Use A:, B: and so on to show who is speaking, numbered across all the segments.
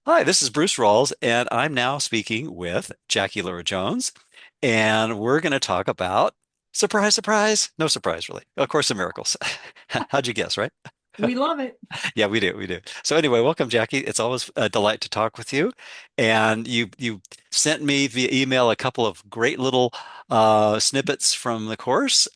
A: Hi, this is Bruce Rawles, and I'm now speaking with Jackie Lora Jones, and we're going to talk about surprise, surprise, no surprise, really. Of course, the miracles. How'd you guess, right?
B: We love it.
A: Yeah, we do, we do. So anyway, welcome, Jackie. It's always a delight to talk with you. And you sent me via email a couple of great little snippets from the course.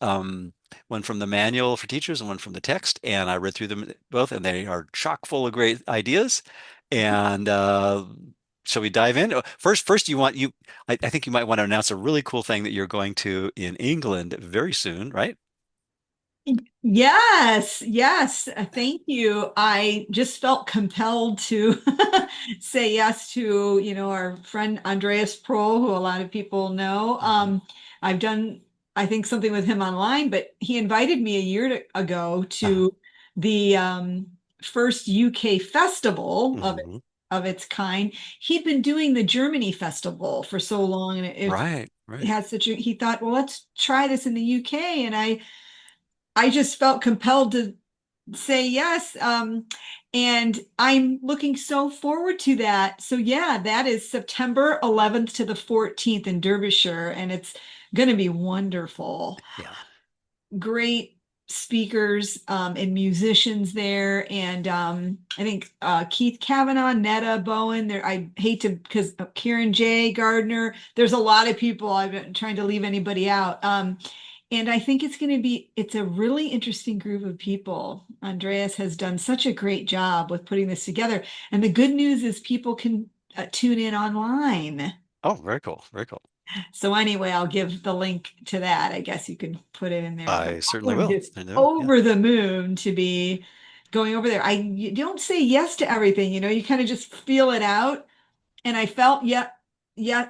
A: One from the manual for teachers and one from the text, and I read through them both, and they are chock full of great ideas. And shall we dive in? First, I think you might want to announce a really cool thing that you're going to in England very soon, right?
B: Yes, yes. Thank you. I just felt compelled to say yes to, our friend Andreas Prohl, who a lot of people know.
A: Hmm.
B: I've done, I think, something with him online, but he invited me a year ago
A: Uh,
B: to the first UK festival
A: hmm.
B: of its kind. He'd been doing the Germany festival for so long, and
A: Right,
B: it
A: right.
B: had he thought, well, let's try this in the UK. And I just felt compelled to say yes. And I'm looking so forward to that. So yeah, that is September 11th to the 14th in Derbyshire, and it's going to be wonderful.
A: Yeah.
B: Great speakers and musicians there, and I think Keith Kavanaugh, Netta Bowen. There, I hate to because Kieran J. Gardner. There's a lot of people. I've been trying to leave anybody out. And I think it's a really interesting group of people. Andreas has done such a great job with putting this together. And the good news is people can tune in online.
A: Oh, very cool, very cool.
B: So anyway, I'll give the link to that. I guess you can put it in there. But
A: I certainly
B: I'm
A: will.
B: just
A: I know. Yeah.
B: over the moon to be going over there. You don't say yes to everything, you kind of just feel it out. And I felt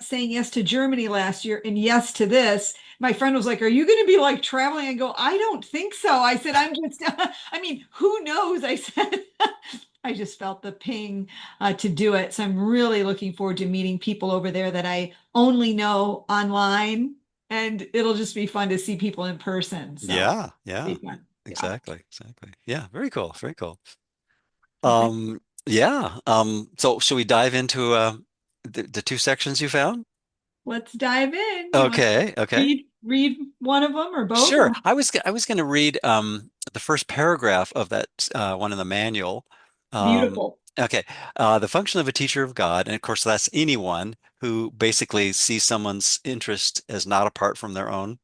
B: saying yes to Germany last year and yes to this. My friend was like, "Are you going to be like traveling?" I go, "I don't think so." I said, "I'm just, I mean, who knows?" I said, I just felt the ping to do it. So I'm really looking forward to meeting people over there that I only know online. And it'll just be fun to see people in person. So
A: Yeah, yeah.
B: be fun. Yeah.
A: Exactly, exactly. Yeah, very cool, very cool.
B: Okay.
A: Yeah. So should we dive into the two sections you found?
B: Let's dive in. You want to
A: Okay, okay.
B: read one of them or both?
A: Sure. I was going to read the first paragraph of that one in the manual. Um,
B: Beautiful.
A: okay. The function of a teacher of God, and of course that's anyone who basically sees someone's interest as not apart from their own.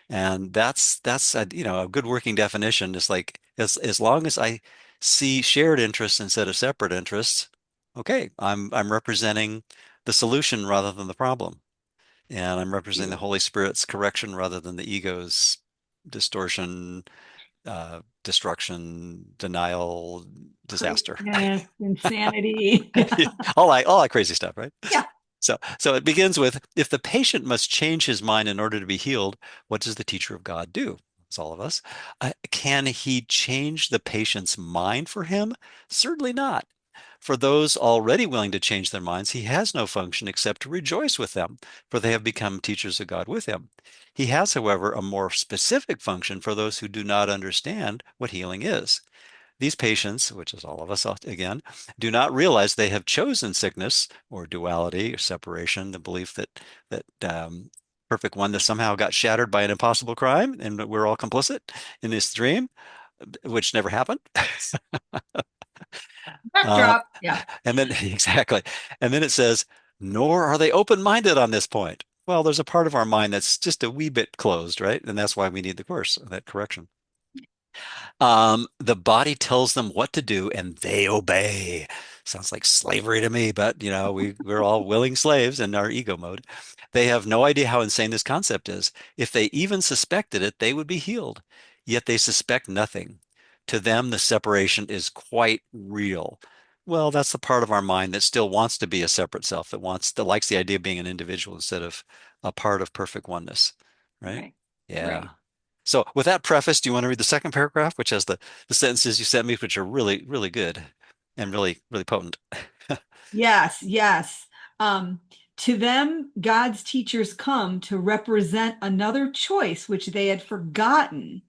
A: And that's a good working definition. It's like as long as I see shared interests instead of separate interests, okay, I'm representing the solution rather than the problem. And I'm representing the Holy Spirit's correction rather than the ego's distortion, destruction, denial, disaster.
B: Craziness, insanity.
A: All that crazy stuff, right?
B: Yeah.
A: So it begins with, if the patient must change his mind in order to be healed, what does the teacher of God do? It's all of us. Can he change the patient's mind for him? Certainly not. For those already willing to change their minds, he has no function except to rejoice with them, for they have become teachers of God with him. He has, however, a more specific function for those who do not understand what healing is. These patients, which is all of us again, do not realize they have chosen sickness or duality or separation, the belief that perfect oneness somehow got shattered by an impossible crime and we're all complicit in this dream, which never happened. Uh,
B: Backdrop. Yeah.
A: and then exactly, and then it says, nor are they open-minded on this point. Well, there's a part of our mind that's just a wee bit closed, right? And that's why we need the course, that correction. The body tells them what to do and they obey. Sounds like slavery to me, but we're all willing slaves in our ego mode. They have no idea how insane this concept is. If they even suspected it, they would be healed. Yet they suspect nothing. To them, the separation is quite real. Well, that's the part of our mind that still wants to be a separate self, that likes the idea of being an individual instead of a part of perfect oneness, right?
B: Right.
A: Yeah.
B: Right.
A: So with that preface, do you want to read the second paragraph, which has the sentences you sent me, which are really, really good and really, really potent?
B: Yes. Yes. Um, to them, God's teachers come to represent another choice which they had forgotten.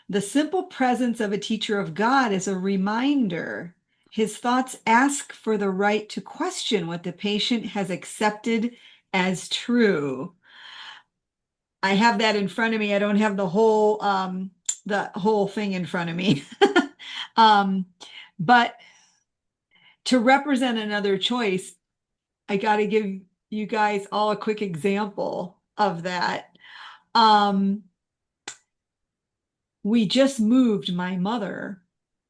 B: The simple presence of a teacher of God is a reminder His thoughts ask for the right to question what the patient has accepted as true. I have that in front of me. I don't have the whole thing in front of me. um, but to represent another choice, I got to give you guys all a quick example of that. Um, we just moved my mother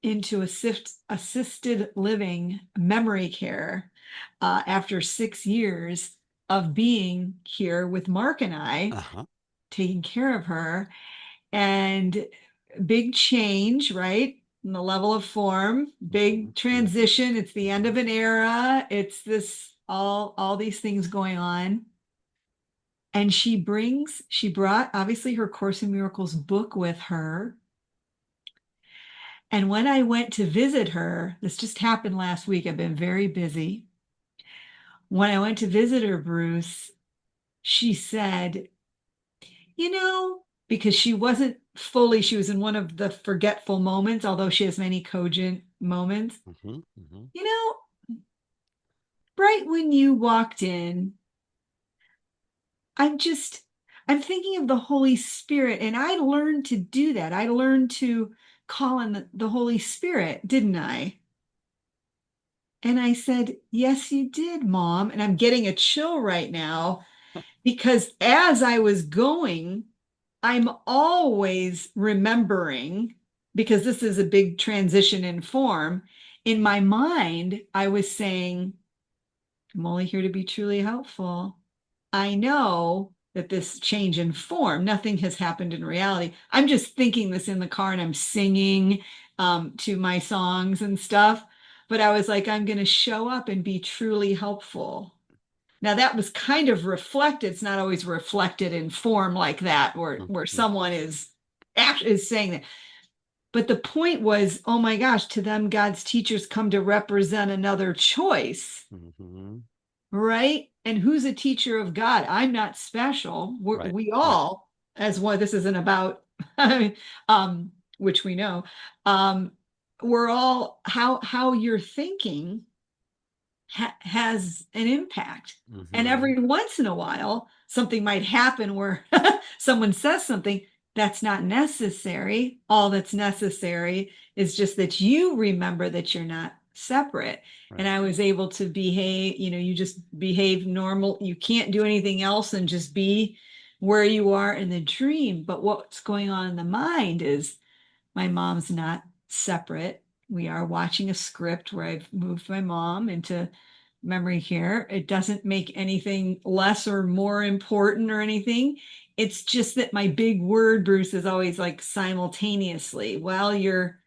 B: into assisted living memory care after 6 years of being here with Mark and I,
A: Uh-huh.
B: taking care of her. And big change, right? In the level of form,
A: Hmm.
B: big transition. It's the end of an era. It's this all these things going on. And she brought obviously her Course in Miracles book with her. And when I went to visit her, this just happened last week. I've been very busy. When I went to visit her, Bruce, she said, because she was in one of the forgetful moments, although she has many cogent moments.
A: Hmm. Hmm.
B: You know, right when you walked in, I'm just, I'm thinking of the Holy Spirit, and I learned to do that. I learned to call on the Holy Spirit, didn't I? And I said, yes, you did, Mom. And I'm getting a chill right now because as I was going, I'm always remembering, because this is a big transition in form. In my mind, I was saying, I'm only here to be truly helpful. I know that this change in form, nothing has happened in reality. I'm just thinking this in the car and I'm singing to my songs and stuff. But I was like, I'm going to show up and be truly helpful. Now that was kind of reflected. It's not always reflected in form like that, where
A: Hmm.
B: someone is actually is saying that. But the point was, oh my gosh, to them, God's teachers come to represent another choice,
A: Hmm.
B: right? And who's a teacher of God? I'm not special.
A: Right.
B: We
A: Right.
B: all, as one, this isn't about, which we know, um, we're all how you're thinking has an impact. And
A: Hmm.
B: every once in a while, something might happen where someone says something that's not necessary. All that's necessary is just that you remember that you're not separate. And
A: Right.
B: I was able to behave, you just behave normal. You can't do anything else and just be where you are in the dream. But what's going on in the mind is my mom's not separate. We are watching a script where I've moved my mom into memory care. It doesn't make anything less or more important or anything. It's just that my big word, Bruce, is always like simultaneously. While you're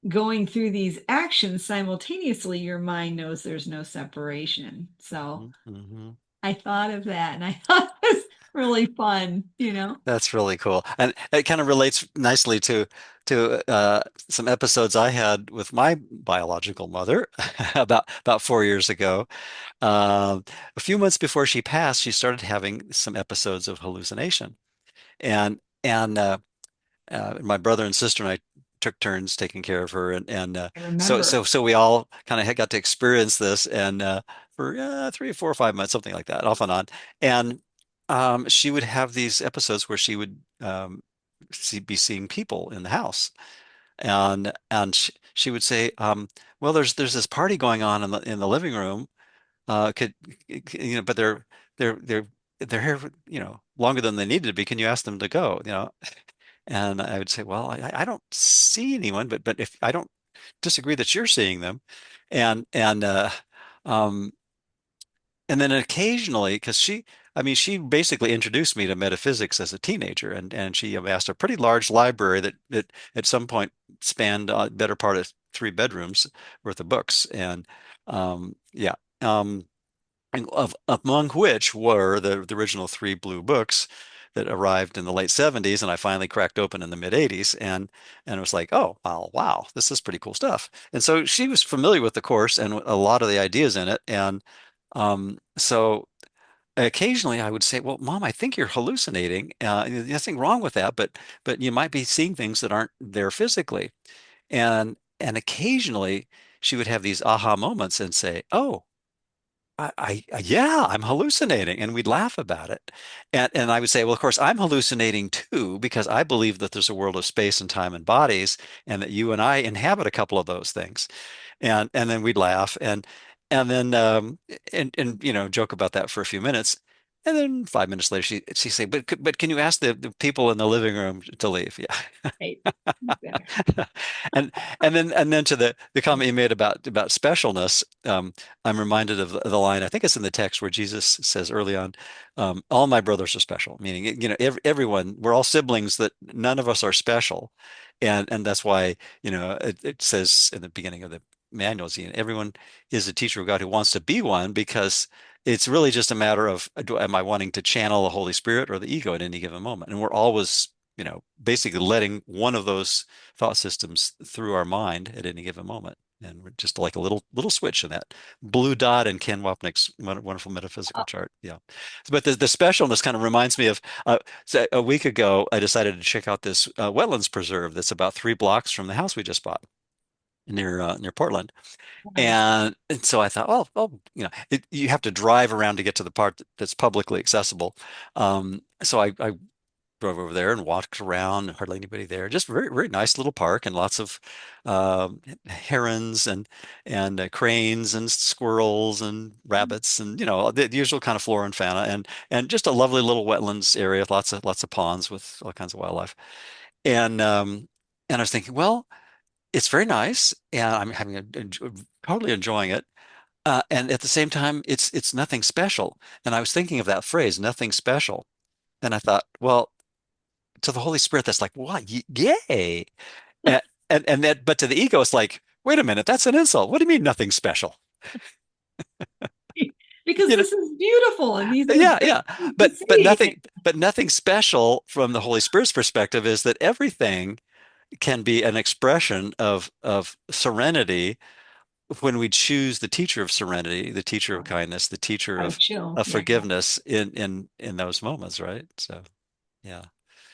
B: going through these actions simultaneously, your mind knows there's no separation. So
A: Hmm. Hmm.
B: I thought of that and I thought it was really fun.
A: That's really cool. And it kind of relates nicely to some episodes I had with my biological mother about 4 years ago. Um, a few months before she passed, she started having some episodes of hallucination. And my brother and sister and I took turns taking care of her, and
B: I
A: so
B: remember.
A: so so we all kind of got to experience this, and for 3 or 4 or 5 months, something like that, off and on. And she would have these episodes where she would be seeing people in the house, and she would say, "Well, there's this party going on in the living room. Could but they're here, longer than they needed to be. Can you ask them to go? And I would say, well, I don't see anyone, but if I don't disagree that you're seeing them, and um, and then occasionally, because I mean, she basically introduced me to metaphysics as a teenager, and she amassed a pretty large library that at some point spanned a better part of 3 bedrooms worth of books, and yeah. And among which were the original 3 blue books that arrived in the late 70s, and I finally cracked open in the mid 80s, and it was like, oh, wow, this is pretty cool stuff. And so she was familiar with the course and a lot of the ideas in it, and so occasionally I would say, well, Mom, I think you're hallucinating. There's nothing wrong with that, but you might be seeing things that aren't there physically. And occasionally she would have these aha moments and say, "Oh, yeah, I'm hallucinating," and we'd laugh about it. And I would say, "Well, of course, I'm hallucinating too, because I believe that there's a world of space and time and bodies, and that you and I inhabit a couple of those things." And then we'd laugh and then and joke about that for a few minutes. And then 5 minutes later, she'd say, "But can you ask the people in the living room to leave?" Yeah.
B: Right. Exactly.
A: And and then to the comment you made about specialness, I'm reminded of the line, I think it's in the text, where Jesus says early on, "All my brothers are special," meaning, everyone, we're all siblings, that none of us are special. And that's why, it says in the beginning of the manuals, everyone is a teacher of God who wants to be one, because it's really just a matter of, am I wanting to channel the Holy Spirit or the ego at any given moment? And we're always, basically letting one of those thought systems through our mind at any given moment. And we're just like a little switch in that blue dot in Ken Wapnick's wonderful metaphysical chart. Yeah. But the specialness kind of reminds me of, so a week ago, I decided to check out this wetlands preserve that's about 3 blocks from the house we just bought near Portland.
B: Wow.
A: And so I thought, you have to drive around to get to the part that's publicly accessible. So I drove over there and walked around, hardly anybody there. Just very, very nice little park, and lots of herons and cranes and squirrels and rabbits, and the usual kind of flora and fauna, and just a lovely little wetlands area with lots of ponds with all kinds of wildlife. And I was thinking, well, it's very nice, and I'm totally enjoying it. And at the same time, it's nothing special. And I was thinking of that phrase, "nothing special." And I thought, well, to the Holy Spirit, that's like, what? Yay. And, and that, but to the ego, it's like, wait a minute, that's an insult. What do you mean nothing special?
B: Because
A: You know,
B: this is beautiful and these are
A: yeah,
B: great
A: yeah.
B: things to
A: But
B: see.
A: nothing special from the Holy Spirit's perspective is that everything can be an expression of serenity when we choose the teacher of serenity, the teacher of kindness, the teacher
B: I chill.
A: of
B: Yeah,
A: forgiveness in those moments, right? So yeah.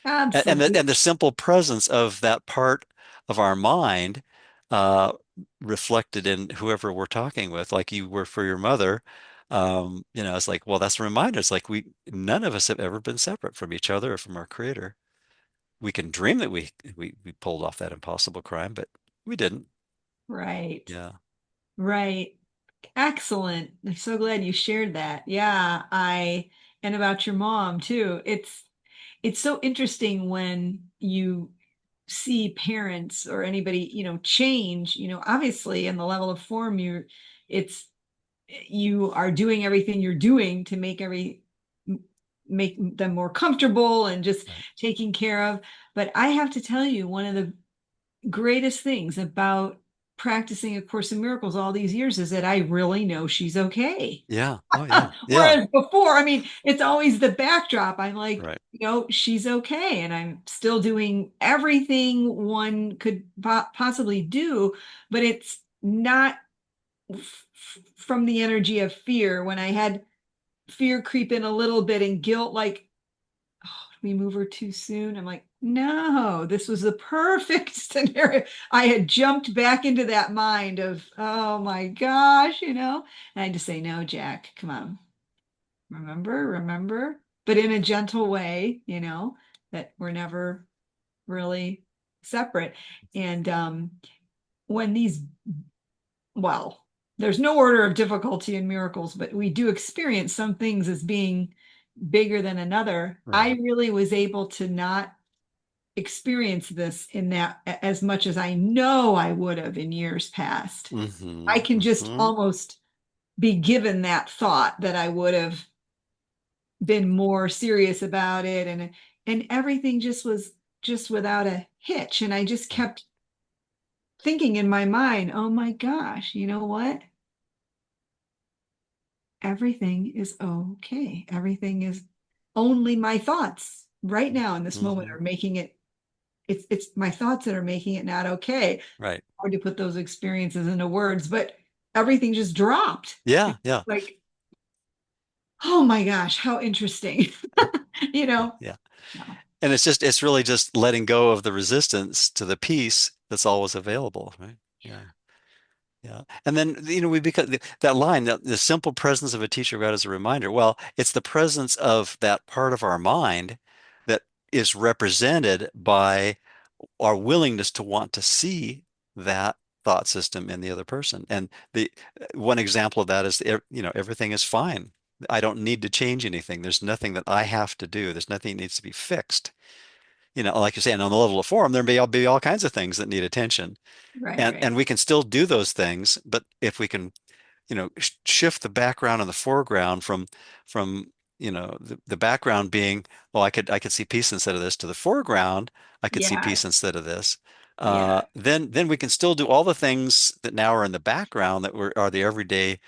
B: absolutely.
A: And the simple presence of that part of our mind, uh, reflected in whoever we're talking with, like you were for your mother. It's like, well, that's a reminder. It's like, none of us have ever been separate from each other or from our creator. We can dream that we pulled off that impossible crime, but we didn't.
B: Right.
A: Yeah.
B: Right. Excellent. I'm so glad you shared that. Yeah, and about your mom too. It's so interesting when you see parents or anybody, change, obviously in the level of form it's you are doing everything you're doing to make them more comfortable and just
A: Right.
B: taking care of. But I have to tell you, one of the greatest things about practicing A Course in Miracles all these years is that I really know she's okay.
A: Yeah. Oh, yeah. Yeah.
B: Whereas before, I mean, it's always the backdrop. I'm like,
A: Right.
B: she's okay. And I'm still doing everything one could possibly do, but it's not from the energy of fear. When I had fear creep in a little bit and guilt, like, oh, we move her too soon. I'm like, no, this was the perfect scenario. I had jumped back into that mind of, oh my gosh, and I had to say, no, Jack, come on, remember, but in a gentle way, that we're never really separate. And when these, well, there's no order of difficulty in miracles, but we do experience some things as being bigger than another. I
A: Right.
B: really was able to not experience this in that as much as I know I would have in years past. I can just
A: Hmm.
B: almost be given that thought that I would have been more serious about it, and everything just was just without a hitch, and I just
A: Right.
B: kept thinking in my mind, oh my gosh, you know what, everything is okay, everything is only my thoughts right now in this moment
A: Hmm.
B: are making it's my thoughts that are making it not okay.
A: Right.
B: Hard to put those experiences into words, but everything just dropped.
A: Yeah.
B: It's
A: Yeah.
B: like, oh my gosh, how interesting. you
A: Yeah.
B: know
A: Yeah.
B: no.
A: And it's really just letting go of the resistance to the peace that's always available, right? Yeah. Yeah. And then, we become that line, the simple presence of a teacher of God is a reminder. Well, it's the presence of that part of our mind that is represented by our willingness to want to see that thought system in the other person. And the one example of that is, everything is fine. I don't need to change anything. There's nothing that I have to do. There's nothing that needs to be fixed. Like you're saying, on the level of form, there may be all kinds of things that need attention.
B: Right,
A: And
B: right.
A: and we can still do those things, but if we can shift the background and the foreground from the background being, well, I could see peace instead of this, to the foreground, I could see peace
B: Yes.
A: instead of this.
B: Yeah.
A: Then we can still do all the things that now are in the background that are the everyday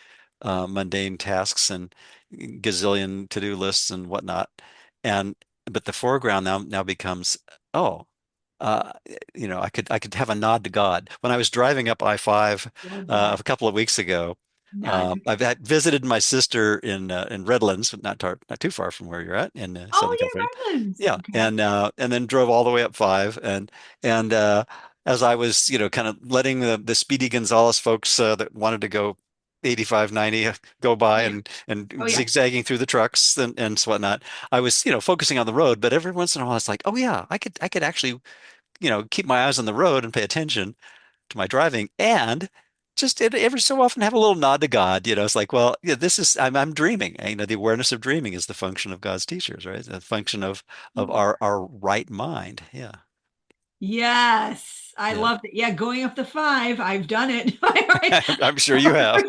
A: mundane tasks and gazillion to-do lists and whatnot. And but the foreground now becomes, oh, uh, I could have a nod to God. When I was driving up I-5
B: Love that.
A: a couple of weeks ago,
B: Not to
A: I've visited my sister in Redlands, but not too far from where you're at in Southern
B: Oh
A: California.
B: yeah, Redlands.
A: Yeah,
B: Okay.
A: and then drove all the way up five, and as I was, kind of letting the Speedy Gonzales folks that wanted to go 85, 90 go by,
B: Yeah.
A: and
B: Oh yeah.
A: zigzagging through the trucks and so whatnot. I was, focusing on the road, but every once in a while, it's like, oh yeah, I could actually, keep my eyes on the road and pay attention to my driving, and just every so often have a little nod to God. It's like, well, yeah, I'm dreaming. The awareness of dreaming is the function of God's teachers, right? The function of our right mind. Yeah,
B: Yes. I
A: yeah.
B: loved it. Yeah, going up the five, I've done it. I,
A: I'm sure you have.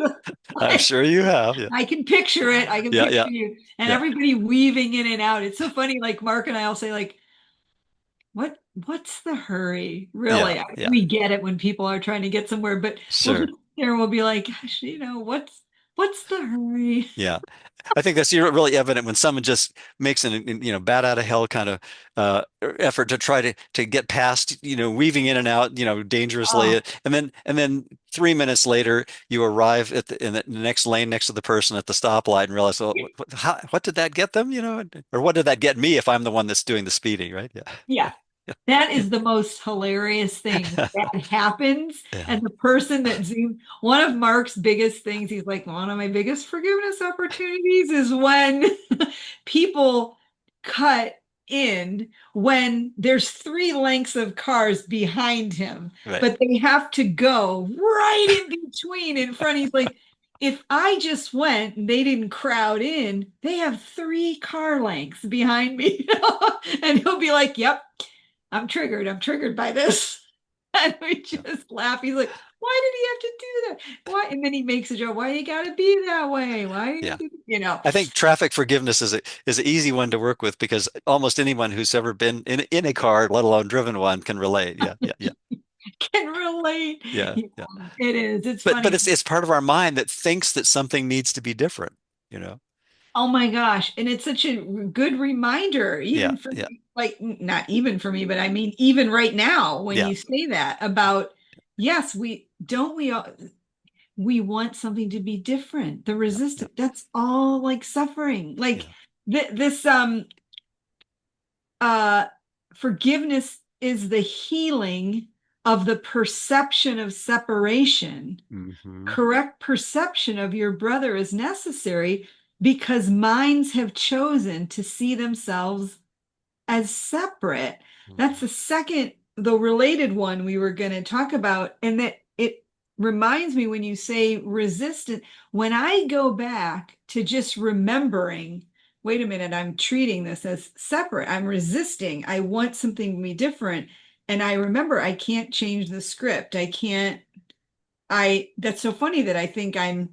A: I'm sure you have. Yeah,
B: I can picture it. I can
A: yeah,
B: picture
A: yeah,
B: you and
A: yeah,
B: everybody weaving in and out. It's so funny. Like Mark and I will say, like, what's the hurry?
A: yeah,
B: Really?
A: yeah.
B: We get it when people are trying to get somewhere, but we'll
A: Sure.
B: just there we'll be like, gosh, what's the hurry?
A: Yeah. I think that's really evident when someone just makes an, bat out of hell kind of effort to try to get past, weaving in and out, dangerously,
B: Oh,
A: and then 3 minutes later you arrive in the next lane next to the person at the stoplight and realize, well, what did that get them, or what did that get me if I'm the one that's doing the speeding, right?
B: yeah. That is the most hilarious thing when that happens.
A: Yeah.
B: And the person that zoomed, one of Mark's biggest things, he's like, one of my biggest forgiveness opportunities is when people cut in when there's three lengths of cars behind him,
A: Right.
B: but they have to go right in between in front. He's like, if I just went and they didn't crowd in, they have three car lengths behind me. And he'll be like, yep. I'm triggered. I'm triggered by this. And we
A: Yeah.
B: just laugh. He's like, why did he have to do that? Why? And then he makes a joke. Why you gotta be that way? Why
A: Yeah.
B: you know?
A: I think traffic forgiveness is an easy one to work with because almost anyone who's ever been in a car, let alone driven one, can relate. Yeah, yeah, yeah,
B: Can relate.
A: yeah,
B: Yeah,
A: yeah.
B: it is. It's
A: But
B: funny.
A: it's part of our mind that thinks that something needs to be different, you know?
B: Oh my gosh. And it's such a good reminder,
A: Yeah,
B: even for
A: yeah,
B: me, like not even for me, but I mean, even right now, when
A: yeah,
B: you say that about, yes, we all, we want something to be different. The
A: yeah, yeah,
B: resistance, that's all like suffering. Like
A: yeah,
B: this uh forgiveness is the healing of the perception of separation.
A: hmm
B: Correct perception of your brother is necessary because minds have chosen to see themselves as separate. That's
A: hmm
B: the related one we were going to talk about. And that it reminds me when you say resistant, when I go back to just remembering, wait a minute, I'm treating this as separate. I'm resisting. I want something to be different. And I remember I can't change the script. That's so funny that I think I'm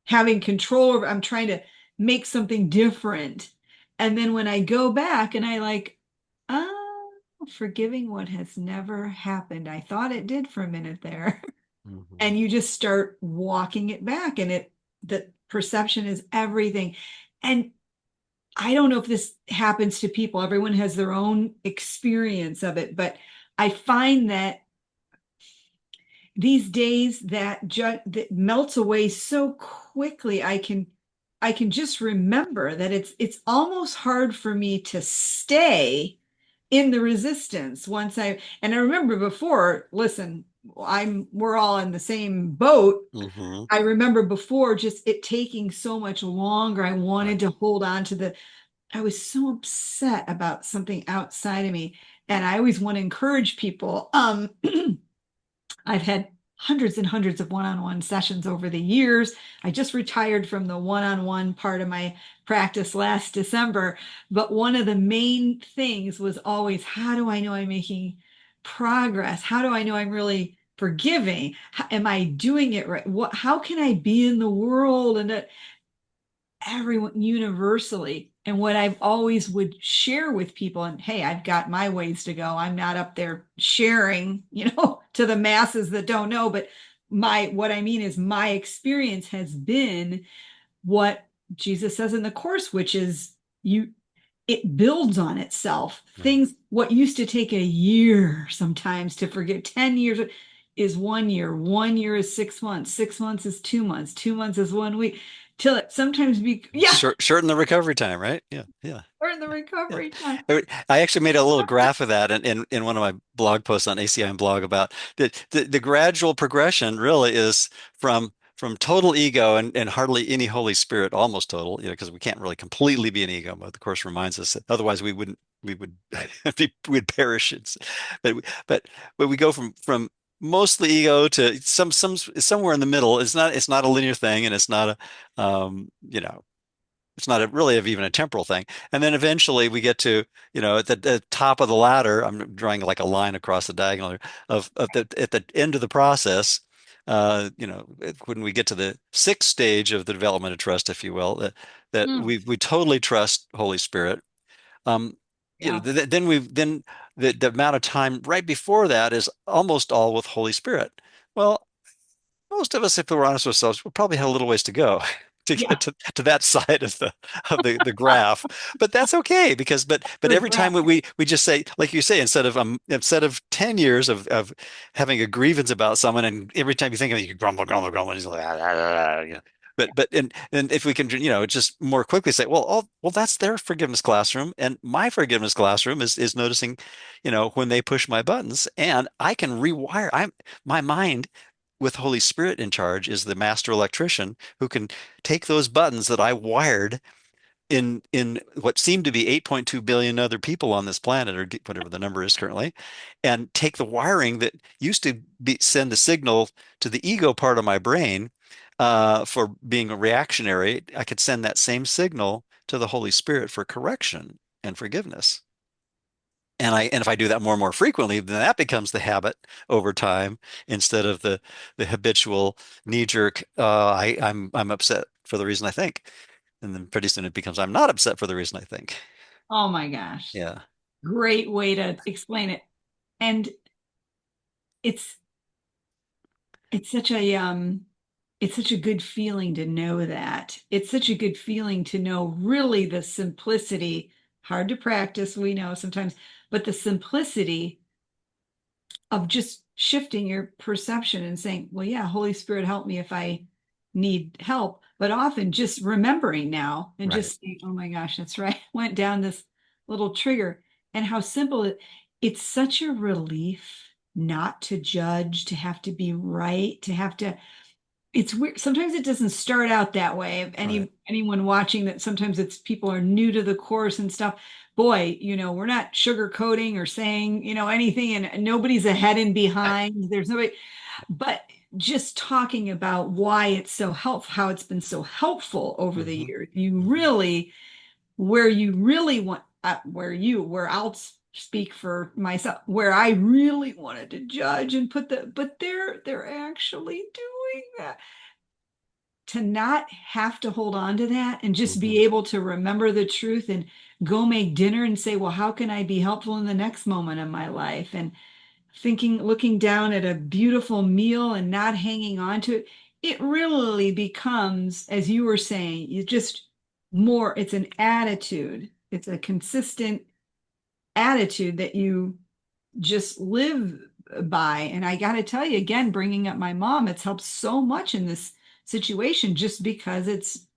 B: having control over, I'm trying to make something different. And then when I go back and I like, oh, forgiving what has never happened. I thought it did for a minute there.
A: hmm
B: And you just start walking it back and the perception is everything. And I don't know if this happens to people. Everyone has their own experience of it, but I find that these days that melts away so quickly. I can just remember that it's almost hard for me to stay in the resistance once I and I remember before, listen, we're all in the same boat.
A: Hmm.
B: I remember before just it taking so much longer. I
A: Right.
B: wanted to hold on to I was so upset about something outside of me. And I always want to encourage people. I've had hundreds and hundreds of one-on-one sessions over the years. I just retired from the one-on-one part of my practice last December. But one of the main things was always, how do I know I'm making progress? How do I know I'm really forgiving? Am I doing it right? How can I be in the world and everyone universally? And what I've always would share with people, and hey, I've got my ways to go. I'm not up there sharing, to the masses that don't know, but what I mean is my experience has been what Jesus says in the course, which is you it builds on itself.
A: Right.
B: Things what used to take a year sometimes to forget, 10 years is 1 year, 1 year is 6 months, 6 months is 2 months, 2 months is 1 week, till it sometimes yeah,
A: Shorten the recovery time, right? Yeah. Yeah.
B: or in the
A: Yeah.
B: recovery time.
A: I actually made a little graph of that in one of my blog posts on ACIM blog about the gradual progression really is from total ego and hardly any Holy Spirit, almost total, because we can't really completely be in ego mode. The Course reminds us that otherwise we would we'd perish. But but we go from mostly ego to somewhere in the middle. It's not a linear thing, and it's not a it's not really even a temporal thing. And then eventually we get to, at the top of the ladder, I'm drawing like a line across the diagonal of at the end of the process, when we get to the sixth stage of the development of trust, if you will, that
B: Mm,
A: we totally trust Holy Spirit. Um,
B: yeah,
A: then the amount of time right before that is almost all with Holy Spirit. Well, most of us, if we're honest with ourselves, we probably have a little ways to go to
B: yeah.
A: get to that side of the graph. But that's okay because but
B: The
A: every time
B: graph.
A: we just say, like you say, instead of 10 years of having a grievance about someone, and every time you think of it, you grumble, grumble, grumble, and he's like, "Ah, ah, ah," but if we can, just more quickly say, well, that's their forgiveness classroom, and my forgiveness classroom is noticing, when they push my buttons, and I can rewire. My mind with Holy Spirit in charge is the master electrician who can take those buttons that I wired in what seem to be 8.2 billion other people on this planet, or whatever the number is currently, and take the wiring that used to send a signal to the ego part of my brain for being a reactionary. I could send that same signal to the Holy Spirit for correction and forgiveness. And if I do that more and more frequently, then that becomes the habit over time instead of the habitual knee jerk. I'm upset for the reason I think, and then pretty soon it becomes I'm not upset for the reason I think.
B: Oh my gosh.
A: Yeah.
B: Great way to explain it. And it's it's such a it's such a good feeling to know that. It's such a good feeling to know really the simplicity, hard to practice, we know sometimes, but the simplicity of just shifting your perception and saying, well, yeah, Holy Spirit, help me if I need help. But often just remembering now and
A: Right.
B: just saying, oh my gosh, that's right. Went down this little trigger, and how simple it's such a relief not to judge, to have to be right, to have to it's weird. Sometimes it doesn't start out that way. If
A: Right.
B: anyone watching that, sometimes it's people are new to the course and stuff. Boy, we're not sugarcoating or saying, anything, and nobody's ahead and
A: Right.
B: behind. There's nobody, but just talking about why it's so helpful, how it's been so helpful over the
A: Hmm.
B: years. You
A: Hmm.
B: really, where you really want, where I'll speak for myself, where I really wanted to judge and but they're actually doing that, to not have to hold on to that and just
A: Hmm.
B: be able to remember the truth and go make dinner and say, well, how can I be helpful in the next moment of my life? And looking down at a beautiful meal and not hanging on to it, it really becomes, as you were saying, it's an attitude. It's a consistent attitude that you just live by. And I got to tell you again, bringing up my mom, it's helped so much in this situation just because it's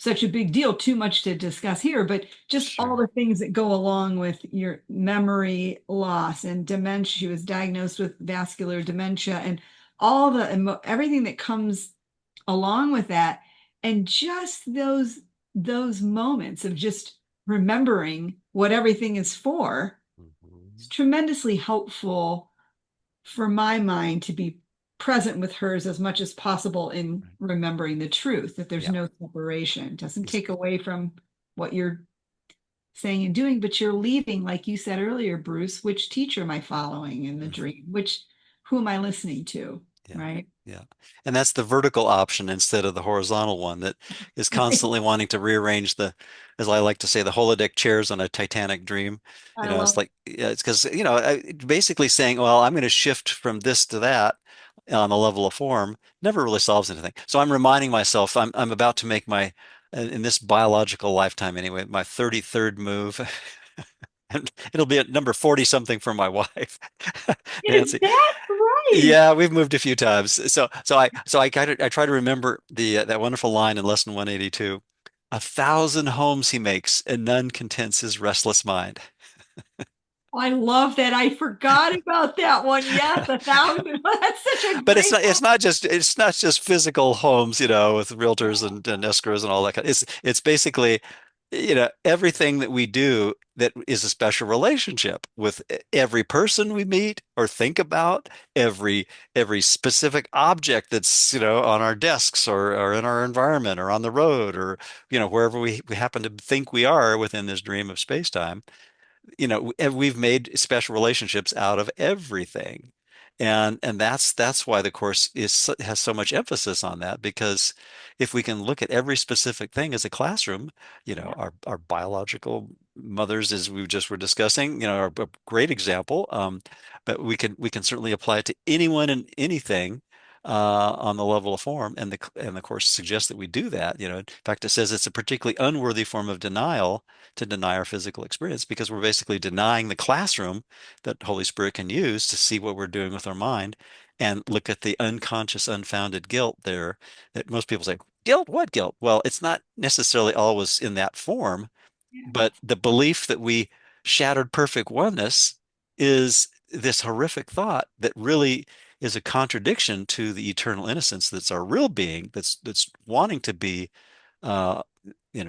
B: such a big deal, too much to discuss here, but just all
A: Sure.
B: the things that go along with your memory loss and dementia. She was diagnosed with vascular dementia and all the everything that comes along with that. And just those moments of just remembering what everything is for is
A: Mhm.
B: tremendously helpful for my mind to be present with hers as much as possible in
A: Right.
B: remembering the truth, that there's
A: Yeah.
B: no separation. It doesn't
A: Ex-
B: take away from what you're saying and doing, but you're leaving, like you said earlier, Bruce, which teacher am I following in the
A: mhm.
B: dream? Who am I listening to?
A: Yeah.
B: Right?
A: Yeah. And that's the vertical option instead of the horizontal one that is
B: Right.
A: constantly wanting to rearrange the, as I like to say, the holodeck chairs on a Titanic dream.
B: I
A: It's
B: love
A: like, yeah, it's because, basically saying, well, I'm going to shift from this to that on the level of form never really solves anything. So I'm reminding myself I'm about to make my, in this biological lifetime anyway, my 33rd move. And it'll be at number 40 something for my wife,
B: it. Is
A: Nancy.
B: that right?
A: Yeah, we've moved a few times. So I try to remember the that wonderful line in lesson 182. 1,000 homes he makes, and none contents his restless mind.
B: I love that. I forgot about that one. Yes, 1,000. That's such a
A: But it's
B: great
A: not
B: one.
A: it's not just physical homes, with realtors and escrows and all that. It's basically, everything that we do that is a special relationship with every person we meet or think about, every specific object that's, on our desks or in our environment or on the road or, wherever we happen to think we are within this dream of space-time. And we've made special relationships out of everything. And that's why the course has so much emphasis on that, because if we can look at every specific thing as a classroom,
B: Yeah.
A: our biological mothers, as we just were discussing, are a great example. But we can certainly apply it to anyone and anything on the level of form, and the course suggests that we do that. In fact, it says it's a particularly unworthy form of denial to deny our physical experience, because we're basically denying the classroom that Holy Spirit can use to see what we're doing with our mind and look at the unconscious, unfounded guilt there that most people say, guilt? What guilt? Well, it's not necessarily always in that form,
B: Yeah.
A: but the belief that we shattered perfect oneness is this horrific thought that really is a contradiction to the eternal innocence that's our real being, that's wanting to be uh,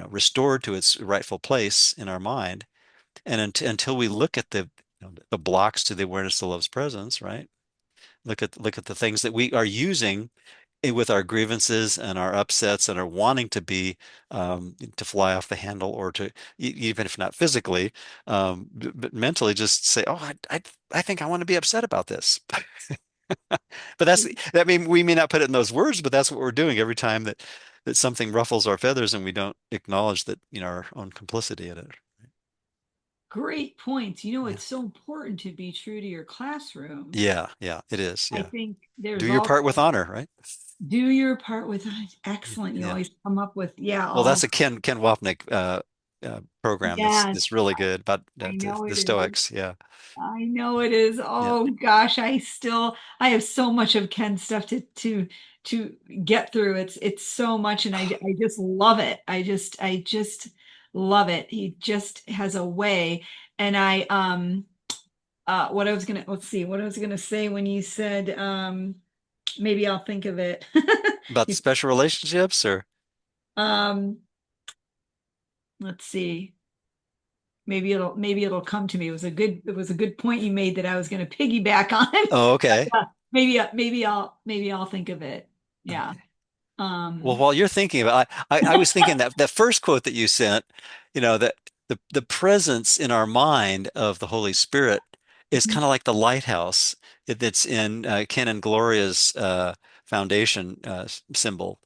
A: restored to its rightful place in our mind. And until we look at the blocks to the awareness of love's presence, right? Look at the things that we are using with our grievances and our upsets and our wanting to be to fly off the handle, or to even if not physically, but mentally just say, oh, I think I want to be upset about this. But that mean we may not put it in those words, but that's what we're doing every time that something ruffles our feathers and we don't acknowledge that, our own complicity in it.
B: Great points.
A: Yeah.
B: It's so important to be true to your classroom.
A: Yeah, yeah, it is.
B: I
A: Yeah.
B: think
A: Do
B: there's
A: your part with
B: also
A: honor, right?
B: do your part with excellent. You
A: Yeah.
B: always come up with, yeah,
A: Well, that's
B: all
A: a Ken Wapnick program that's
B: yes,
A: that's really good about
B: I
A: the,
B: know
A: the
B: it is.
A: Stoics. Yeah.
B: I know it is.
A: Yeah.
B: Oh gosh, I have so much of Ken's stuff to get through. It's so much, and I just love it. I just love it. He just has a way. And what I was gonna let's see what I was gonna say when you said maybe I'll think of it.
A: About special relationships or
B: Um, let's see. Maybe it'll come to me. It was a good point you made that I was going to piggyback on.
A: oh, okay.
B: Maybe I'll think of it. Yeah.
A: Okay. Well,
B: Um,
A: while you're thinking about I was thinking that first quote that you sent, that the presence in our mind of the Holy Spirit is kind of like the lighthouse that's in Ken and Gloria's foundation symbol.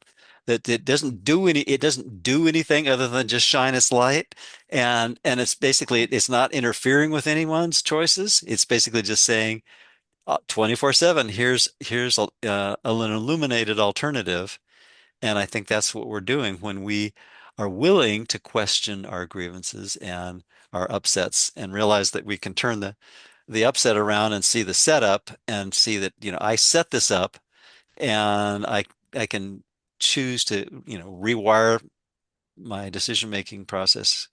A: That it doesn't do anything other than just shine its light, and it's basically it's not interfering with anyone's choices. It's basically just saying 24/7, here's an illuminated alternative. And I think that's what we're doing when we are willing to question our grievances and our upsets and realize that we can turn the upset around and see the setup and see that, I set this up, and I can choose to, rewire my decision-making process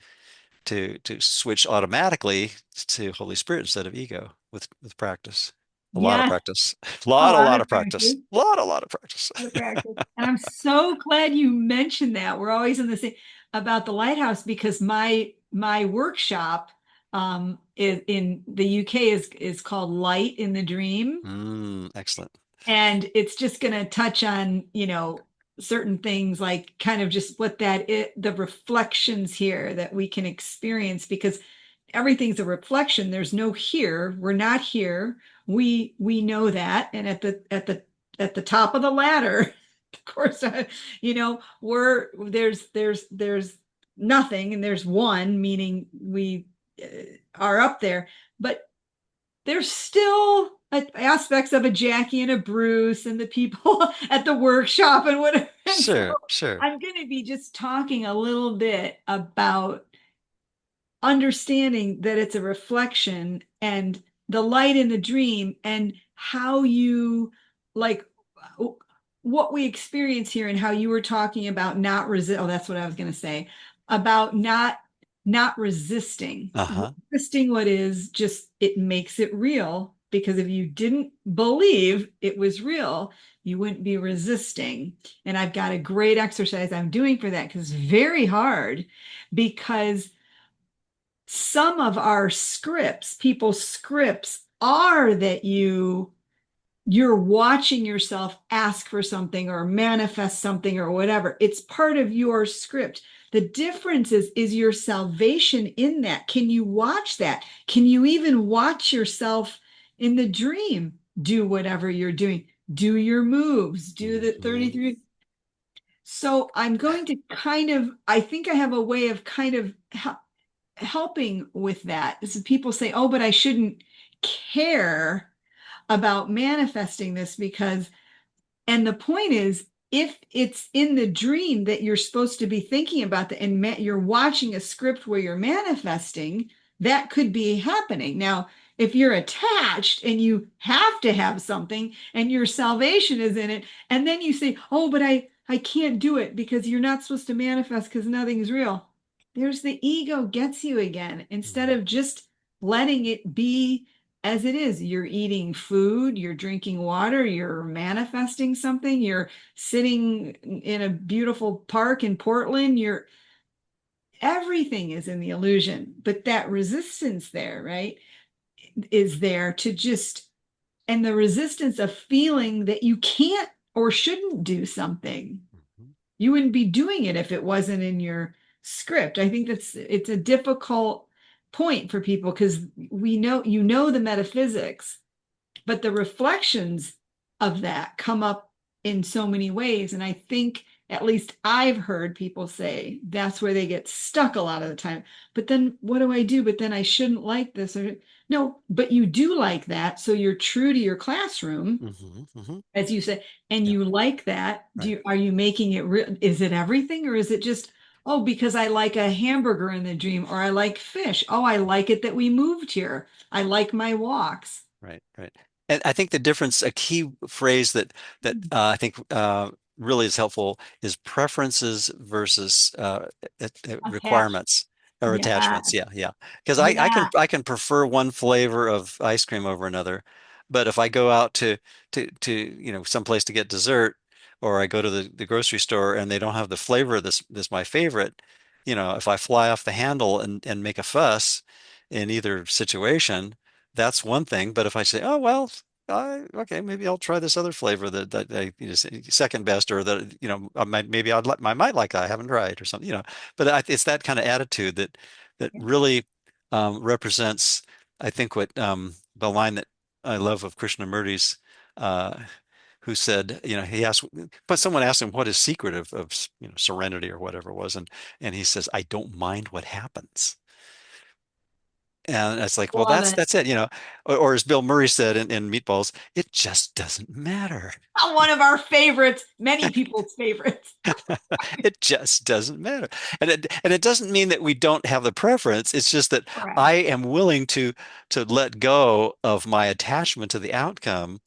A: to switch automatically to Holy Spirit instead of ego with practice. A lot of
B: Yes,
A: practice.
B: a
A: A
B: lot
A: lot
B: of
A: of practice.
B: practice.
A: A lot of practice.
B: The practice. And I'm so glad you mentioned that. We're always in the same about the lighthouse because my workshop is in the UK is called Light in the Dream.
A: Excellent.
B: And it's just going to touch on, certain things like kind of just what the reflections here that we can experience because everything's a reflection. There's no here. We're not here. We know that. And at the top of the ladder, of course, we're there's nothing and there's one, meaning we uh, are up there. But there's still aspects of a Jackie and a Bruce and the people at the workshop and whatever. And so
A: Sure, sure.
B: I'm going to be just talking a little bit about understanding that it's a reflection and the light in the dream and how you like what we experience here and how you were talking about not resist. Oh, that's what I was going to say about not
A: Uh-huh.
B: resisting what is just it makes it real because if you didn't believe it was real you wouldn't be resisting. And I've got a great exercise I'm doing for that because it's very hard because some of our scripts, people's scripts, are that you're watching yourself ask for something or manifest something or whatever. It's part of your script. The difference is your salvation in that. Can you watch that? Can you even watch yourself in the dream do whatever you're doing? Do your moves, do the
A: Mhm.
B: 33. So I'm going to I think I have a way of kind of helping with that. Is people say, oh, but I shouldn't care about manifesting this because, and the point is, if it's in the dream that you're supposed to be thinking about that and you're watching a script where you're manifesting, that could be happening. Now, if you're attached and you have to have something and your salvation is in it, and then you say, oh, but I can't do it because you're not supposed to manifest because nothing's real. There's the ego gets you again instead
A: Mhm.
B: of just letting it be as it is. You're eating food, you're drinking water, you're manifesting something, you're sitting in a beautiful park in Portland, everything is in the illusion. But that resistance there, right, is there to just, and the resistance of feeling that you can't or shouldn't do something.
A: Mhm.
B: You wouldn't be doing it if it wasn't in your script. I think it's a difficult point for people because we know the metaphysics, but the reflections of that come up in so many ways. And I think at least I've heard people say that's where they get stuck a lot of the time. But then what do I do? But then I shouldn't like this or no, but you do like that. So you're true to your classroom,
A: Mhm. Mhm.
B: as you say, and
A: Yeah,
B: you like that.
A: right.
B: Are you making it real? Is it everything or is it just, oh, because I like a hamburger in the dream or I like fish. Oh, I like it that we moved here. I like my walks.
A: Right, right. And I think the difference, a key phrase that I think really is helpful is preferences versus
B: Attached.
A: requirements or
B: Yeah.
A: attachments. Yeah, yeah. Because
B: Yeah.
A: I can prefer one flavor of ice cream over another, but if I go out to someplace to get dessert, or I go to the grocery store and they don't have the flavor of this my favorite, if I fly off the handle and make a fuss in either situation that's one thing. But if I say, oh, well, okay, maybe I'll try this other flavor that I second best, or that, maybe I might like that. I haven't tried or something, but it's that kind of attitude that really represents, I think, what the line that I love of Krishnamurti's, uh, who said, he asked, but someone asked him what his secret of serenity or whatever it was, and he says, I don't mind what happens. And it's like, well,
B: Love
A: that's
B: it.
A: that's it, or as Bill Murray said in Meatballs, it just doesn't matter.
B: One of our favorites, many people's favorites.
A: It just doesn't matter. And it doesn't mean that we don't have the preference. It's just that I
B: Correct.
A: am willing to let go of my attachment to the outcome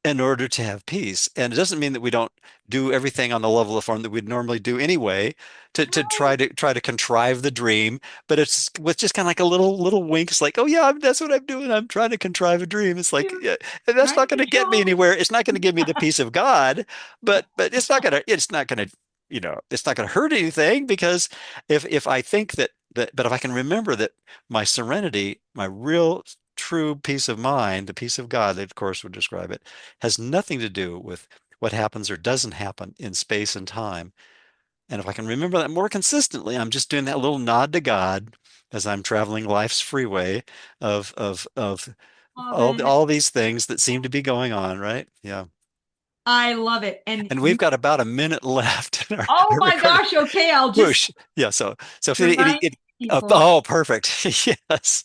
A: in order to have peace. And it doesn't mean that we don't do everything on the level of form that we'd normally do anyway to
B: Right.
A: try to contrive the dream. But it's with just kind of like a little wink. It's like, oh yeah, that's what I'm doing. I'm trying to contrive a dream. It's like,
B: Yeah.
A: yeah, and that's
B: Trying
A: not
B: to
A: going to get me
B: control.
A: anywhere. It's not going to give me the peace of God, but it's not gonna, it's not going to hurt anything because if I think but if I can remember that my serenity, my real true peace of mind, the peace of God, that of course would describe it, has nothing to do with what happens or doesn't happen in space and time. And if I can remember that more consistently, I'm just doing that little nod to God as I'm traveling life's freeway of
B: Love it.
A: all these things that seem to be going on, right? Yeah.
B: I love it. And
A: And we've
B: you,
A: got about a minute left in
B: oh
A: our
B: my
A: recording.
B: gosh, okay, I'll just
A: Whoosh. Yeah. So if
B: remind people.
A: oh, perfect. Yes.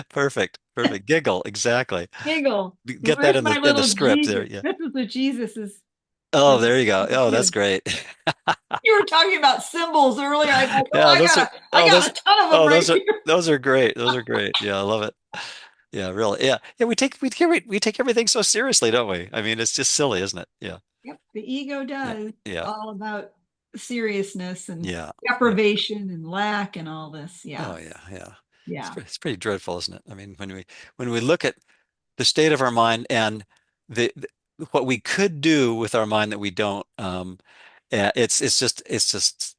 A: Perfect. Giggle. Exactly.
B: Giggle.
A: Get that
B: Where's my
A: in the
B: little
A: script there.
B: Jesus?
A: Yeah.
B: This is what Jesus is.
A: Oh,
B: This
A: there you go. Oh, that's
B: is.
A: great.
B: You were talking about symbols earlier. I'm like, oh,
A: Yeah,
B: I got a ton of them
A: oh,
B: right here.
A: those are great. Those are great. Yeah, I love it. Yeah, really. Yeah. Yeah, we take everything so seriously, don't we? I mean, it's just silly, isn't it? Yeah.
B: Yep, the ego
A: Yeah.
B: does. It's
A: Yeah.
B: all about seriousness and
A: Yeah. Yeah.
B: deprivation and lack and all this. Yeah,
A: Oh, yeah. Yeah.
B: yeah.
A: It's pretty dreadful, isn't it? I mean, when we look at the state of our mind and the what we could do with our mind that we don't, yeah, it's just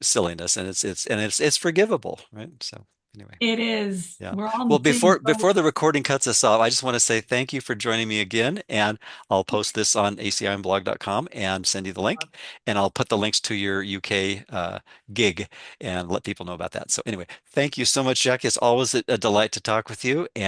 A: silliness, and it's forgivable, right? So anyway.
B: It is.
A: Yeah.
B: We're all in
A: Well,
B: the same boat.
A: before the recording cuts us off, I just want to say thank you for joining me again, and I'll post this on acimblog.com and send you the link, and I'll put the links to your UK gig and let people know about that. So anyway, thank you so much, Jackie. It's always a delight to talk with you.